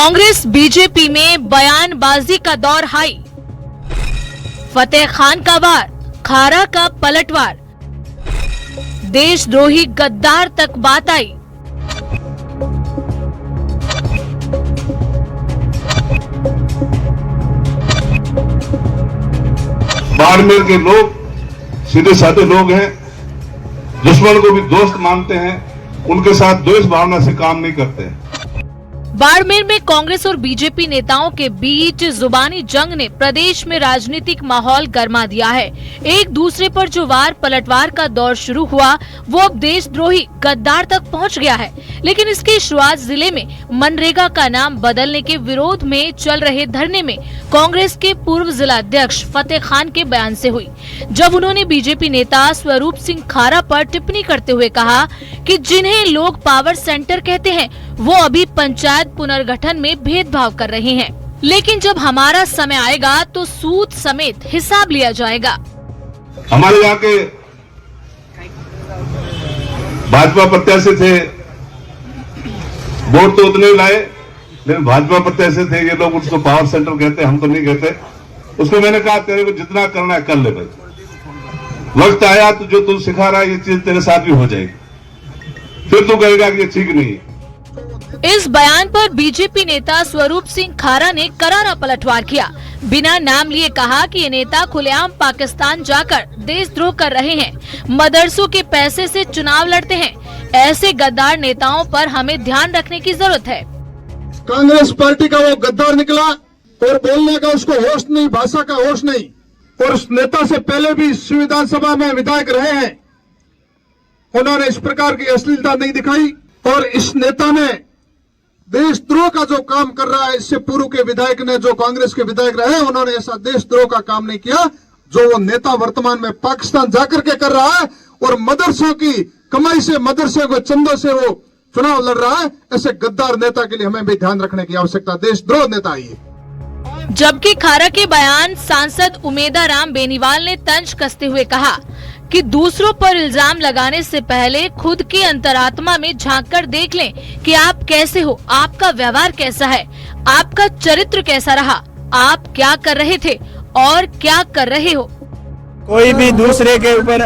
Congress BJP में बयानबाजी का दौर हाई। फतेह खान का वार, खारा का पलटवार, देशद्रोही गद्दार तक बात आई। बाड़मेर के लोग सीधे साधे लोग हैं, दुश्मन को भी दोस्त मानते हैं, उनके साथ द्वेष भावना से काम नहीं करते हैं। बाड़मेर में कांग्रेस और बीजेपी नेताओं के बीच जुबानी जंग ने प्रदेश में राजनीतिक माहौल गर्मा दिया है। एक दूसरे पर जो वार पलटवार का दौर शुरू हुआ वो अब देशद्रोही गद्दार तक पहुंच गया है। लेकिन इसकी शुरुआत जिले में मनरेगा का नाम बदलने के विरोध में चल रहे धरने में कांग्रेस के पूर्व जिला अध्यक्ष फतेह खान के बयान से हुई, जब उन्होंने बीजेपी नेता स्वरूप सिंह खारा पर टिप्पणी करते हुए कहा कि जिन्हें लोग पावर सेंटर कहते हैं वो अभी पंचायत पुनर्गठन में भेदभाव कर रहे हैं, लेकिन जब हमारा समय आएगा तो सूद समेत हिसाब लिया जाएगा। हमारे यहाँ के भाजपा प्रत्याशी थे, वोट तो उतने लाए, लेकिन भाजपा प्रत्याशी थे, ये लोग उसको पावर सेंटर कहते हैं, हम तो नहीं कहते। उसको मैंने कहा तेरे को जितना करना है कर ले भाई, वक्त आया तो जो तू सिखा रहा है ये चीज तेरे साथ भी हो जाएगी, फिर तू कहेगा कि ये ठीक नहीं है। इस बयान पर बीजेपी नेता स्वरूप सिंह खारा ने करारा पलटवार किया। बिना नाम लिए कहा कि ये नेता खुलेआम पाकिस्तान जाकर देशद्रोह कर रहे हैं, मदरसों के पैसे से चुनाव लड़ते हैं। ऐसे गद्दार नेताओं पर हमें ध्यान रखने की जरूरत है। कांग्रेस पार्टी का वो गद्दार निकला और बोलने का उसको होश नहीं, भाषा का होश नहीं। और उस नेता से पहले भी इस विधानसभा में विधायक रहे हैं, उन्होंने इस प्रकार की अश्लीलता नहीं दिखाई। और इस नेता ने देशद्रोह का जो काम कर रहा है, इससे पूर्व के विधायक ने, जो कांग्रेस के विधायक रहे, उन्होंने ऐसा देशद्रोह का काम नहीं किया जो वो नेता वर्तमान में पाकिस्तान जाकर के कर रहा है और मदरसों की कमाई से, मदरसे को चंदों से वो चुनाव लड़ रहा है। ऐसे गद्दार नेता के लिए हमें भी ध्यान रखने की आवश्यकता, देशद्रोह नेता ही है। जबकि खारा के बयान सांसद उमेदा राम बेनीवाल ने तंज कसते हुए कहा कि दूसरों पर इल्जाम लगाने से पहले खुद की अंतरात्मा में झांककर देख लें कि आप कैसे हो, आपका व्यवहार कैसा है, आपका चरित्र कैसा रहा, आप क्या कर रहे थे और क्या कर रहे हो। कोई भी दूसरे के ऊपर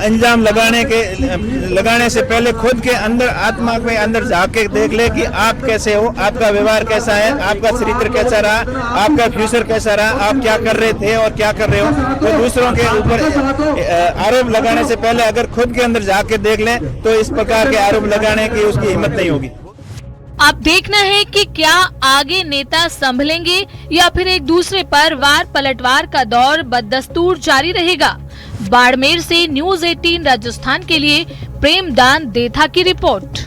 इल्जाम लगाने से पहले खुद के अंदर, आत्मा के अंदर झांक के देख ले कि आप कैसे हो, आपका व्यवहार कैसा है, आपका चरित्र कैसा रहा, आपका फ्यूचर कैसा रहा, आप क्या कर रहे थे और क्या कर रहे हो। तो दूसरों के ऊपर आरोप लगाने से पहले अगर खुद के अंदर झांक के देख लें तो इस प्रकार के आरोप लगाने की उसकी हिम्मत नहीं होगी। अब देखना है कि क्या आगे नेता संभलेंगे या फिर एक दूसरे पर वार पलटवार का दौर बदस्तूर जारी रहेगा। बाड़मेर से न्यूज़ 18 राजस्थान के लिए प्रेमदान देथा की रिपोर्ट।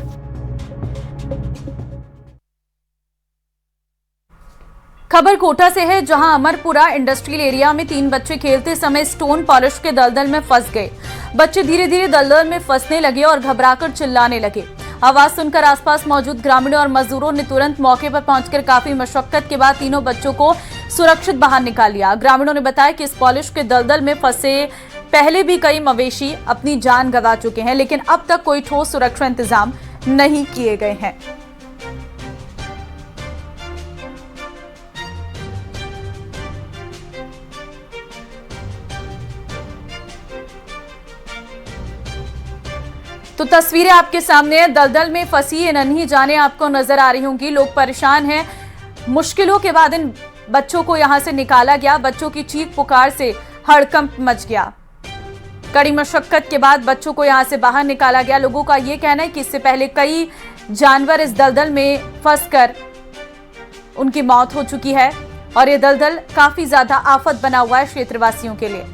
खबर कोटा से है, जहां अमरपुरा इंडस्ट्रियल एरिया में 3 बच्चे खेलते समय स्टोन पॉलिश के दलदल में फंस गए। बच्चे धीरे धीरे दलदल में फंसने लगे और घबराकर चिल्लाने लगे। आवाज सुनकर आसपास मौजूद ग्रामीणों और मजदूरों ने तुरंत मौके पर पहुंचकर काफी मशक्कत के बाद तीनों बच्चों को सुरक्षित बाहर निकाल लिया। ग्रामीणों ने बताया कि इस पॉलिश के दलदल में फंसे पहले भी कई मवेशी अपनी जान गंवा चुके हैं, लेकिन अब तक कोई ठोस सुरक्षा इंतजाम नहीं किए गए हैं। तो तस्वीरें आपके सामने हैं। दलदल में फंसी ये नन्ही जानें आपको नजर आ रही होंगी। लोग परेशान हैं। मुश्किलों के बाद इन बच्चों को यहां से निकाला गया। बच्चों की चीख पुकार से हड़कंप मच गया। कड़ी मशक्कत के बाद बच्चों को यहां से बाहर निकाला गया। लोगों का ये कहना है कि इससे पहले कई जानवर इस दलदल में फंसकर उनकी मौत हो चुकी है और ये दलदल काफी ज्यादा आफत बना हुआ है क्षेत्रवासियों के लिए।